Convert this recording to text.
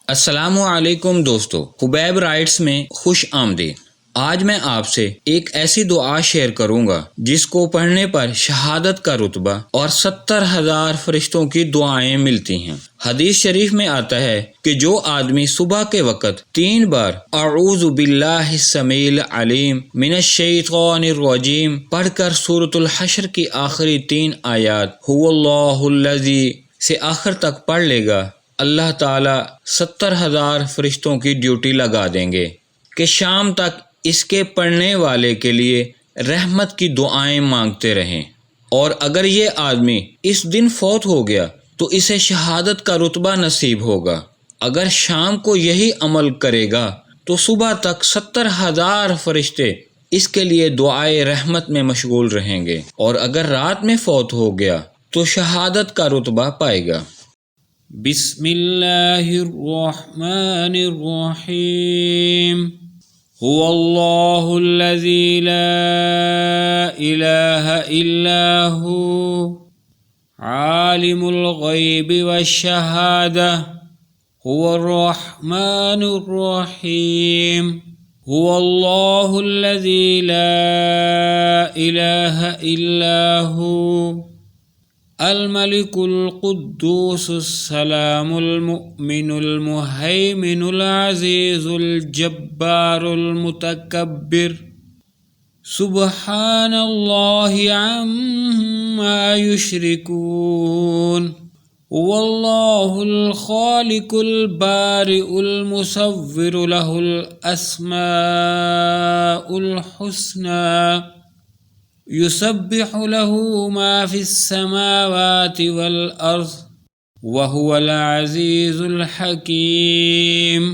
السلام علیکم دوستو، حبیب رائٹس میں خوش آمدید۔ آج میں آپ سے ایک ایسی دعا شیئر کروں گا جس کو پڑھنے پر شہادت کا رتبہ اور 70,000 فرشتوں کی دعائیں ملتی ہیں۔ حدیث شریف میں آتا ہے کہ جو آدمی صبح کے وقت 3 بار اعوذ باللہ السمیع العلیم من الشیطان الرجیم پڑھ کر سورۃ الحشر کی آخری 3 آیات هو اللہ الذی سے آخر تک پڑھ لے گا، اللہ تعالیٰ 70,000 فرشتوں کی ڈیوٹی لگا دیں گے کہ شام تک اس کے پڑھنے والے کے لیے رحمت کی دعائیں مانگتے رہیں۔ اور اگر یہ آدمی اس دن فوت ہو گیا تو اسے شہادت کا رتبہ نصیب ہوگا۔ اگر شام کو یہی عمل کرے گا تو صبح تک 70,000 فرشتے اس کے لیے دعائے رحمت میں مشغول رہیں گے، اور اگر رات میں فوت ہو گیا تو شہادت کا رتبہ پائے گا۔ بسم اللہ الرحمن الرحیم هو اللہ الذی لا الہ الا ہو عالم الغیب والشہادہ هو الرحمن الرحیم هو اللہ الذی لا الہ الا ہو الملك القدوس السلام المؤمن المهيمن العزيز الجبار المتكبر سبحان الله عما يشركون هو الله الخالق البارئ المصور له الأسماء الحسنى يسبح له ما في السماوات والأرض وهو العزيز الحكيم۔